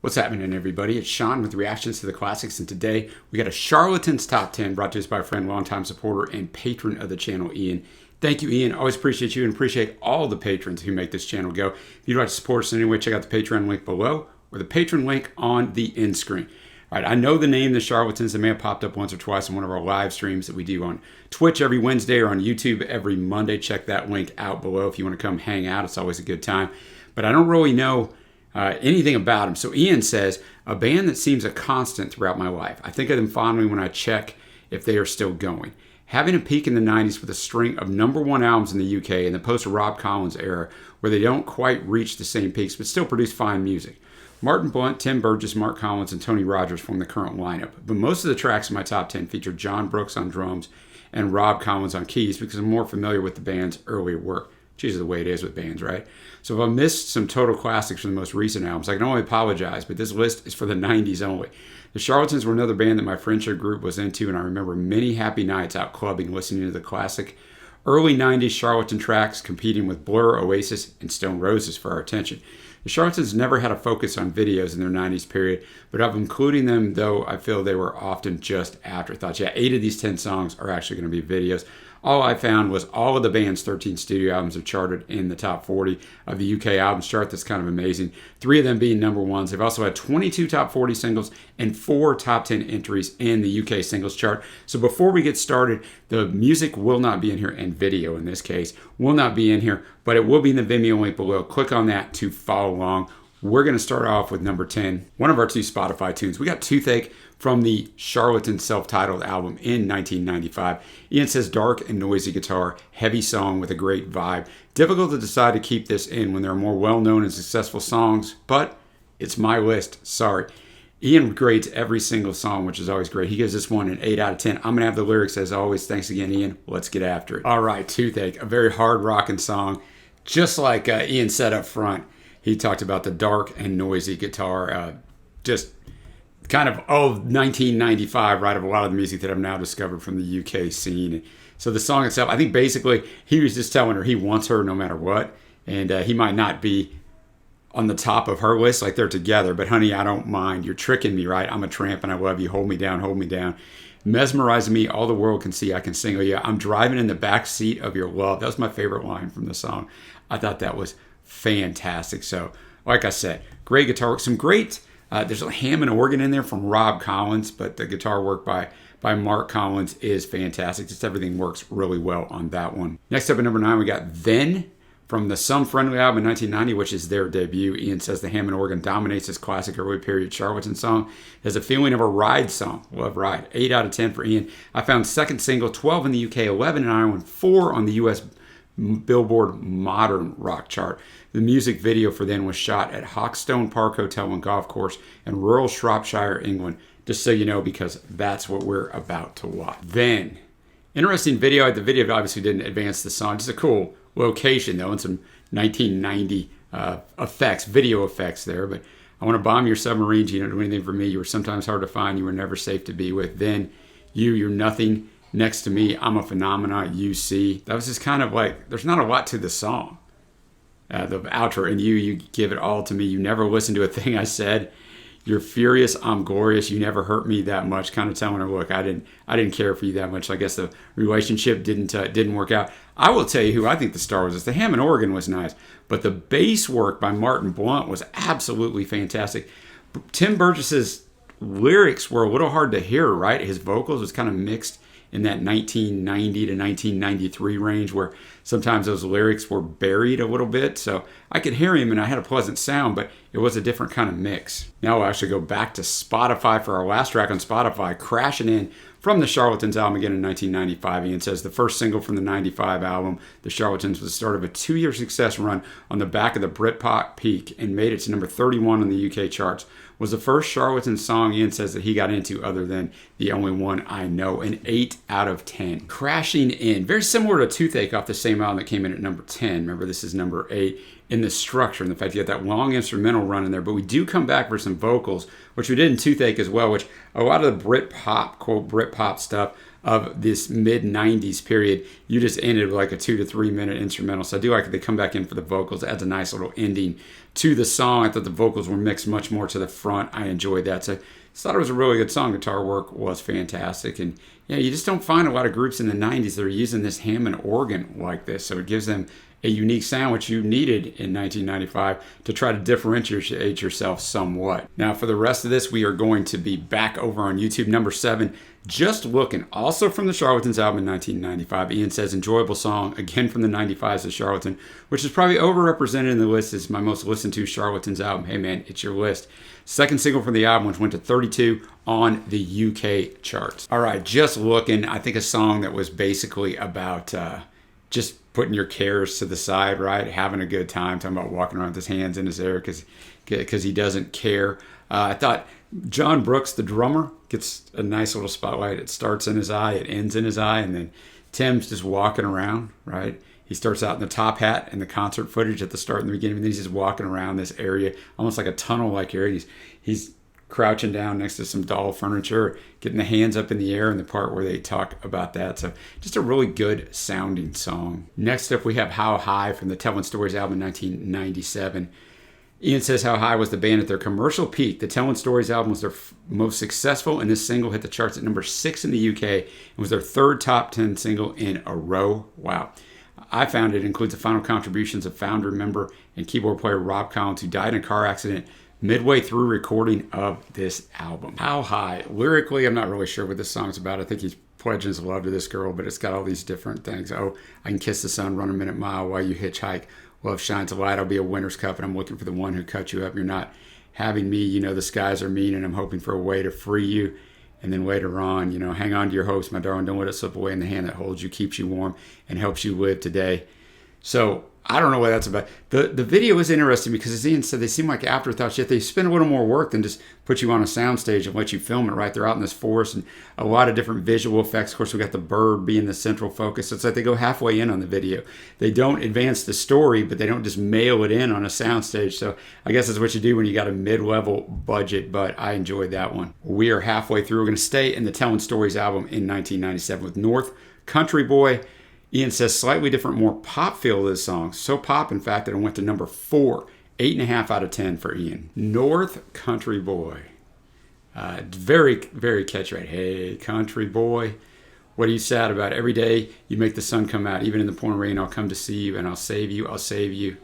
What's happening, everybody? It's Shawn with Reactions to the Classics, and today we got a Charlatans Top 10 brought to us by a friend, longtime supporter, and patron of the channel, Iain. Thank you, Iain. Always appreciate you and appreciate all the patrons who make this channel go. If you'd like to support us in any way, check out the Patreon link below or the patron link on the end screen. All right, I know the name, the Charlatans. They may have popped up once or twice in one of our live streams that we do on Twitch every Wednesday or on YouTube every Monday. Check that link out below if you want to come hang out. It's always a good time. But I don't really know anything about them. So Iain says, a band that seems a constant throughout my life. I think of them fondly when I check if they are still going. Having a peak in the 90s with a string of #1 albums in the UK in the post-Rob Collins era where they don't quite reach the same peaks but still produce fine music. Martin Blunt, Tim Burgess, Mark Collins, and Tony Rogers form the current lineup. But most of the tracks in my top 10 feature John Brooks on drums and Rob Collins on keys because I'm more familiar with the band's earlier work. Which is the way it is with bands, right? So if I missed some total classics from the most recent albums, I can only apologize, but this list is for the 90s only. The Charlatans were another band that my friendship group was into, and I remember many happy nights out clubbing listening to the classic early 90s Charlatan tracks competing with Blur, Oasis, and Stone Roses for our attention. The Charlatans never had a focus on videos in their 90s period, but of including them, though, I feel they were often just afterthoughts. Yeah, 8 of these 10 songs are actually going to be videos. All I found was all of the band's 13 studio albums have charted in the top 40 of the UK albums chart. That's kind of amazing. 3 of them being #1s. They've also had 22 top 40 singles and 4 top 10 entries in the UK singles chart. So before we get started, the music will not be in here, and video in this case will not be in here, but it will be in the Vimeo link below. Click on that to follow along. We're going to start off with number 10, one of our 2 Spotify tunes. We got Toothache from the Charlatans self-titled album in 1995. Iain says, dark and noisy guitar, heavy song with a great vibe. Difficult to decide to keep this in when there are more well-known and successful songs, but it's my list. Sorry. Iain grades every single song, which is always great. He gives this one an 8 out of 10. I'm going to have the lyrics as always. Thanks again, Iain. Let's get after it. All right, Toothache, a very hard rocking song. Just like Iain said up front, he talked about the dark and noisy guitar, just kind of 1995, right, of a lot of the music that I've now discovered from the UK scene. So the song itself, I think basically he was just telling her he wants her no matter what, and he might not be on the top of her list like they're together, but honey, I don't mind. You're tricking me, right? I'm a tramp and I love you. Hold me down, hold me down. Mesmerizing me, all the world can see I can sing. Oh yeah, I'm driving in the back seat of your love. That was my favorite line from the song. I thought that was fantastic. So, like I said, great guitar work, some great. There's a Hammond organ in there from Rob Collins, but the guitar work by Mark Collins is fantastic. Just everything works really well on that one. Next up at number 9, we got Then from the Some Friendly album in 1990, which is their debut. Iain says the Hammond organ dominates this classic early period Charlatan song. It has a feeling of a ride song. Love Ride. 8 out of 10 for Iain. I found second single, 12 in the UK, 11 in Ireland, 4 on the US Billboard Modern Rock chart. The music video for Then was shot at Hawkstone Park Hotel and Golf Course in rural Shropshire, England. Just so you know, because that's what we're about to watch. Then, interesting video. The video obviously didn't advance the song. Just a cool location though, and some 1990 effects, video effects there. But I want to bomb your submarines. You don't do anything for me. You were sometimes hard to find. You were never safe to be with. Then, you're nothing. Next to me, I'm a phenomena, you see. That was just kind of like, there's not a lot to the song. The outro, and you give it all to me. You never listen to a thing I said. You're furious, I'm glorious. You never hurt me that much. Kind of telling her, look, I didn't care for you that much. I guess the relationship didn't work out. I will tell you who I think the star was. The Hammond organ was nice, but the bass work by Martin Blunt was absolutely fantastic. Tim Burgess's lyrics were a little hard to hear, right? His vocals was kind of mixed in that 1990 to 1993 range where sometimes those lyrics were buried a little bit. So I could hear him and I had a pleasant sound, but it was a different kind of mix. Now we'll actually go back to Spotify for our last track on Spotify, Crashing In from the Charlatans album again in 1995. Iain says the first single from the 95 album, The Charlatans, was the start of a 2-year success run on the back of the Britpop peak and made it to number 31 on the UK charts. Was the first Charlatans song Iain says that he got into other than The Only One I Know, an 8 out of 10. Crashing In, very similar to Toothache off the same album that came in at number 10. Remember, this is number 8 in the structure and the fact you got that long instrumental run in there. But we do come back for some vocals, which we did in Toothache as well, which a lot of the Britpop, quote, Britpop stuff, of this mid-90s period, you just ended with like a 2 to 3 minute instrumental. So I do like that they come back in for the vocals. It adds a nice little ending to the song. I thought the vocals were mixed much more to the front. I enjoyed that. So I thought it was a really good song. Guitar work was fantastic. And yeah, you just don't find a lot of groups in the 90s that are using this Hammond organ like this. So it gives them a unique sound, which you needed in 1995 to try to differentiate yourself somewhat. Now, for the rest of this, we are going to be back over on YouTube. Number 7, Just Lookin', also from the Charlatans album in 1995. Iain says, enjoyable song, again from the 95's The Charlatan, which is probably overrepresented in the list as my most listened to Charlatans album. Hey man, it's your list. Second single from the album, which went to 32 on the UK charts. All right, Just Lookin', I think a song that was basically about just putting your cares to the side, right? Having a good time, talking about walking around with his hands in his hair because he doesn't care. I thought John Brooks, the drummer, gets a nice little spotlight. It starts in his eye, it ends in his eye, and then Tim's just walking around, right? He starts out in the top hat and the concert footage at the start and the beginning, and then he's just walking around this area, almost like a tunnel-like area. He's crouching down next to some doll furniture, getting the hands up in the air in the part where they talk about that. So just a really good sounding song. Next up, we have How High from the Telling Stories album in 1997. Iain says How High was the band at their commercial peak. The Telling Stories album was their most successful, and this single hit the charts at number 6 in the UK and was their third top 10 single in a row. Wow. I found it includes the final contributions of founder, member, and keyboard player Rob Collins, who died in a car accident midway through recording of this album. How High. Lyrically, I'm not really sure what this song's about. I think he's pledging his love to this girl, but it's got all these different things. Oh, I can kiss the sun, run a minute mile while you hitchhike. Love shines a light. I'll be a winner's cup, and I'm looking for the one who cut you up. You're not having me. You know the skies are mean, and I'm hoping for a way to free you. And then later on, hang on to your hopes, my darling. Don't let it slip away in the hand that holds you, keeps you warm, and helps you live today. So I don't know what that's about. The video is interesting because, as Iain said, they seem like afterthoughts, yet they spend a little more work than just put you on a soundstage and let you film it, right? They're out in this forest and a lot of different visual effects. Of course, we got the bird being the central focus. It's like they go halfway in on the video. They don't advance the story, but they don't just mail it in on a soundstage. So I guess that's what you do when you got a mid-level budget, but I enjoyed that one. We are halfway through. We're going to stay in the Telling Stories album in 1997 with North Country Boy. Iain says slightly different, more pop feel to this song. So pop, in fact, that it went to number 4, 8.5 out of 10 for Iain. North Country Boy. Very, very catchy, right? Hey, country boy, what are you sad about? Every day you make the sun come out. Even in the pouring rain, I'll come to see you and I'll save you. I'll save you.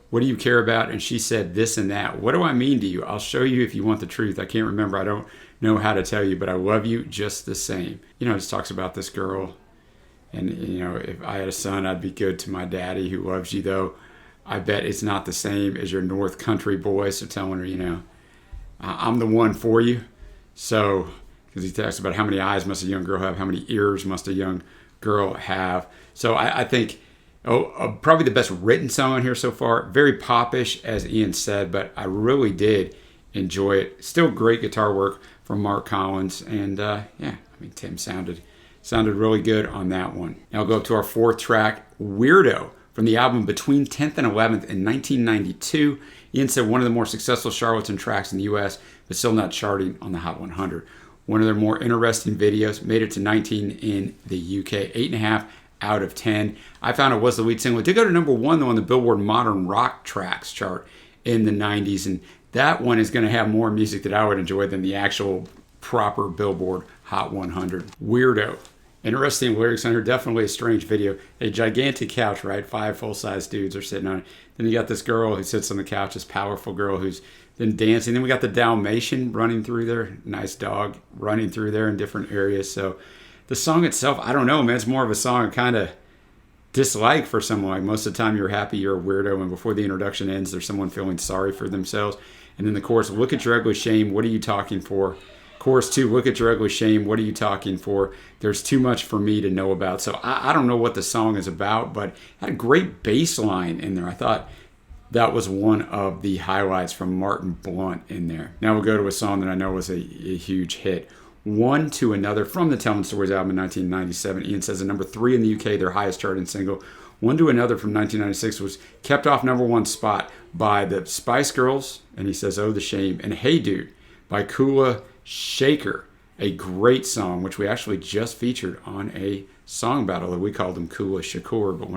What do you care about? And she said this and that. What do I mean to you? I'll show you if you want the truth. I can't remember. I don't know how to tell you, but I love you just the same. It just talks about this girl. And, if I had a son, I'd be good to my daddy who loves you, though. I bet it's not the same as your North Country boy. So telling her, I'm the one for you. So, because he talks about how many eyes must a young girl have, how many ears must a young girl have. So I think, probably the best written song on here so far. Very popish, as Iain said, but I really did enjoy it. Still great guitar work from Mark Collins. And, Tim sounded really good on that one. Now we'll go up to our 4th track, Weirdo, from the album Between 10th and 11th in 1992. Iain said one of the more successful Charlatan tracks in the US, but still not charting on the Hot 100. One of their more interesting videos, made it to 19 in the UK, 8.5 out of 10. I found it was the lead single. It did go to number 1 though on the Billboard Modern Rock Tracks chart in the 90s, and that one is going to have more music that I would enjoy than the actual proper Billboard Hot 100. Weirdo. Interesting lyrics on here. Definitely a strange video. A gigantic couch, right? 5 full-size dudes are sitting on it. Then you got this girl who sits on the couch, this powerful girl who's been dancing. Then we got the Dalmatian running through there. Nice dog running through there in different areas. So the song itself, I don't know, man. It's more of a song I kind of dislike for someone. Like most of the time you're happy you're a weirdo, and before the introduction ends, there's someone feeling sorry for themselves. And then the chorus, look at your ugly shame. What are you talking for? Chorus 2, look at your ugly shame. What are you talking for? There's too much for me to know about. So I don't know what the song is about, but it had a great bass line in there. I thought that was one of the highlights from Martin Blunt in there. Now we'll go to a song that I know was a huge hit. One to Another from the Telling Stories album in 1997. Iain says at number 3 in the UK, their highest charting single. One to Another from 1996 was kept off number 1 spot by the Spice Girls, and he says, oh, the shame, and Hey Dude by Kula Shaker. a great song, which we actually just featured on a song battle that we called him Kula Shakur, but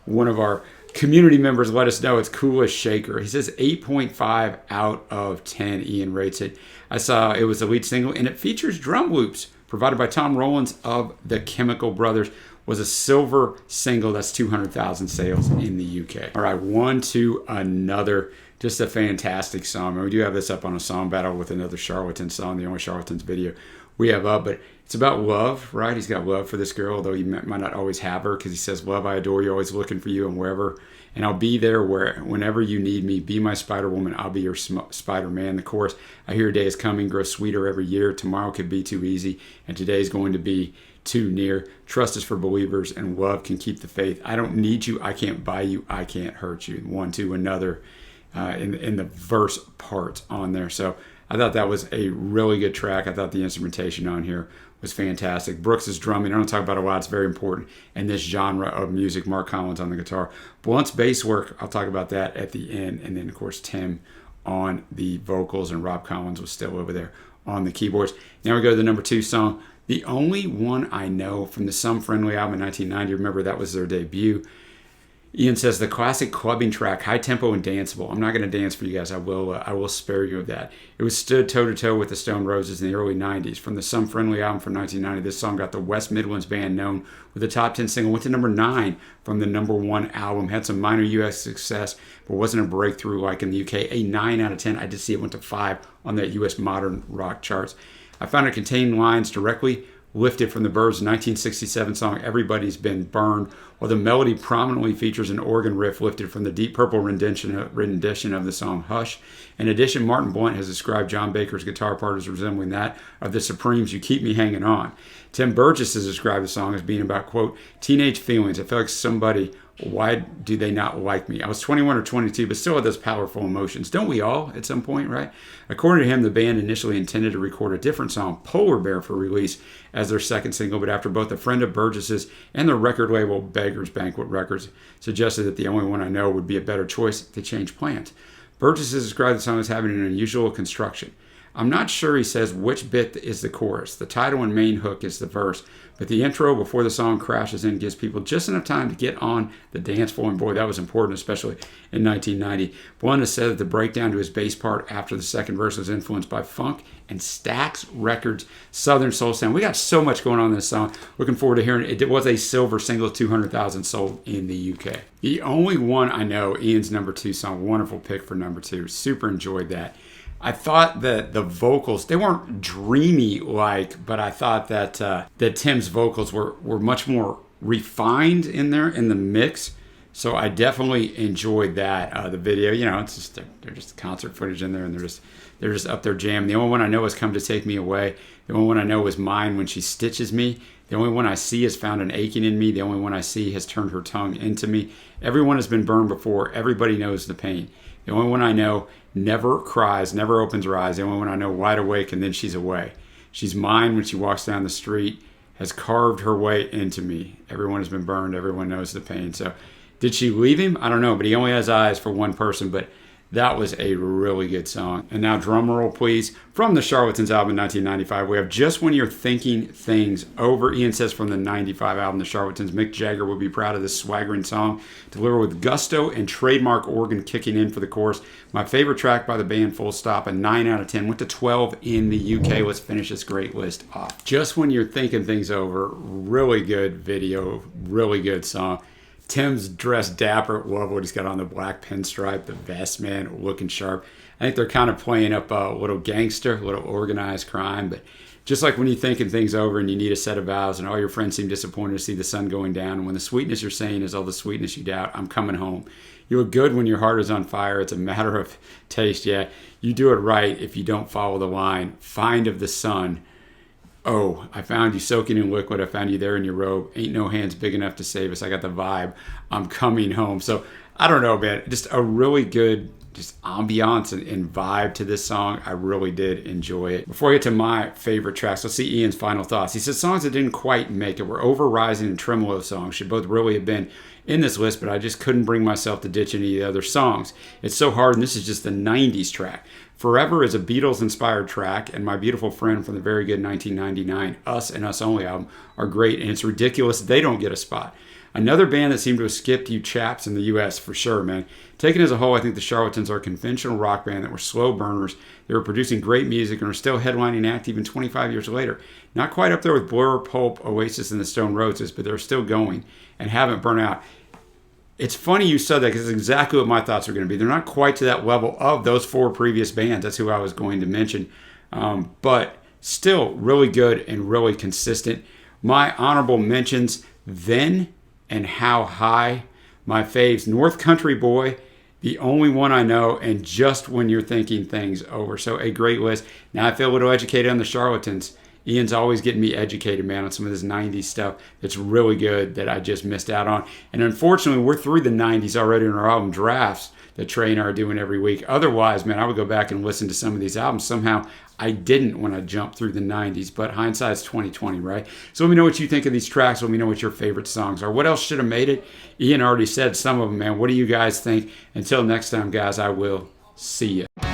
one of our community members let us know it's Kula Shaker. He says 8.5 out of 10. Iain rates it. I saw it was the lead single, and it features drum loops provided by Tom Rowlands of the Chemical Brothers. Was a silver single. That's 200,000 sales in the UK. All right, one to another. Just a fantastic song. And we do have this up on a song battle with another Charlatans song, the only Charlatans video we have up. But it's about love, right? He's got love for this girl, although he might not always have her, because he says, love, I adore you, always looking for you and wherever. And I'll be there whenever you need me. Be my Spider Woman, I'll be your Spider Man. The chorus, I hear a day is coming, grows sweeter every year. Tomorrow could be too easy, and today is going to be too near. Trust is for believers, and love can keep the faith. I don't need you, I can't buy you, I can't hurt you. One to another in the verse part on there. So I thought that was a really good track. I thought the instrumentation on here was fantastic. Brooks' drumming, I don't talk about it a lot, it's very important in this genre of music. Mark Collins on the guitar. Blunt's bass work, I'll talk about that at the end. And then, of course, Tim on the vocals, and Rob Collins was still over there on the keyboards. Now we go to the number 2 song, The Only One I Know, from the Some Friendly album in 1990. Remember, that was their debut. Iain says, the classic clubbing track, high tempo and danceable. I'm not going to dance for you guys. I will spare you of that. It was stood toe-to-toe with the Stone Roses in the early 90s. From the Some Friendly album from 1990, this song got the West Midlands band known with a top 10 single. Went to number 9 from the number 1 album. Had some minor US success, but wasn't a breakthrough like in the UK. A 9 out of 10. I did see it went to 5 on that US modern rock charts. I found it contained lines directly lifted from the Byrds' 1967 song Everybody's Been Burned, while the melody prominently features an organ riff lifted from the Deep Purple rendition of the song Hush. In addition, Martin Blunt has described John Baker's guitar part as resembling that of the Supremes' You Keep Me Hanging On. Tim Burgess has described the song as being about, quote, teenage feelings. I felt like somebody, why do they not like me? I was 21 or 22, but still had those powerful emotions. Don't we all at some point, right? According to him, the band initially intended to record a different song, Polar Bear, for release as their second single, but after both a friend of Burgess's and the record label Beggars Banquet Records suggested that The Only One I Know would be a better choice, they changed plans. Burgess has described the song as having an unusual construction. I'm not sure, he says, which bit is the chorus. The title and main hook is the verse, but the intro before the song crashes in gives people just enough time to get on the dance floor, and boy, that was important, especially in 1990. Blunt has said that the breakdown to his bass part after the second verse was influenced by funk and Stax Records' Southern Soul sound. We got so much going on in this song. Looking forward to hearing it. It was a silver single, 200,000 sold in the UK. The Only One I Know, Iain's number 2 song. Wonderful pick for number 2. Super enjoyed that. I thought that the vocals, they weren't dreamy-like, but I thought that Tim's vocals were much more refined in there in the mix. So I definitely enjoyed that. The video, you know, it's just they're just concert footage in there, and they're just up there jamming. The only one I know is Come to Take Me Away. The only one I know is Mine When She Stitches Me. The only one I see has found an aching in me. The only one I see has turned her tongue into me. Everyone has been burned before. Everybody knows the pain. The only one I know never cries, never opens her eyes. The only one I know wide awake, and then she's away. She's mine when she walks down the street, has carved her way into me. Everyone has been burned. Everyone knows the pain. So did she leave him? I don't know, but he only has eyes for one person. But that was a really good song. And now drum roll, please. From the Charlatans album 1995, we have Just When You're Thinking Things Over. Iain says from the 95 album, The Charlatans, Mick Jagger would be proud of this swaggering song, delivered with gusto and trademark organ kicking in for the chorus. My favorite track by the band, full stop, a 9 out of 10. Went to 12 in the UK. Let's finish this great list off. Just When You're Thinking Things Over, really good video, really good song. Tim's dressed dapper. Love what he's got on, the black pinstripe, the vest, man, looking sharp. I think they're kind of playing up a little gangster, a little organized crime. But just like when you're thinking things over and you need a set of vows and all your friends seem disappointed to see the sun going down, and when the sweetness you're saying is all the sweetness you doubt, I'm coming home. You look good when your heart is on fire. It's a matter of taste. Yeah, you do it right if you don't follow the line. Find of the sun. Oh, I found you soaking in liquid. I found you there in your robe. Ain't no hands big enough to save us. I got the vibe. I'm coming home. So I don't know, man. Just a really good just ambiance and vibe to this song. I really did enjoy it. Before I get to my favorite tracks, let's see Iain's final thoughts. He says songs that didn't quite make it were Over Rising and Tremolo songs. Should both really have been in this list, but I just couldn't bring myself to ditch any of the other songs. It's so hard, and this is just the 90s track. Forever is a Beatles-inspired track, and My Beautiful Friend from the very good 1999 Us and Us Only album are great, and it's ridiculous they don't get a spot. Another band that seemed to have skipped you chaps in the U.S. for sure, man. Taken as a whole, I think the Charlatans are a conventional rock band that were slow burners. They were producing great music and are still headlining act even 25 years later. Not quite up there with Blur, Pulp, Oasis, and the Stone Roses, but they're still going and haven't burnt out. It's funny you said that because it's exactly what my thoughts are going to be. They're not quite to that level of those four previous bands. That's who I was going to mention. But still really good and really consistent. My honorable mentions, Then and How High. My faves, North Country Boy, The Only One I Know, and Just When You're Thinking Things Over. So a great list. Now I feel a little educated on the Charlatans. Ian's always getting me educated, man, on some of this 90s stuff that's really good that I just missed out on. And unfortunately, we're through the 90s already in our album drafts that Trey and I are doing every week. Otherwise, man, I would go back and listen to some of these albums. Somehow I didn't when I jumped through the 90s, but hindsight's 2020, right? So let me know what you think of these tracks. Let me know what your favorite songs are. What else should have made it? Ian already said some of them, man. What do you guys think? Until next time, guys, I will see you.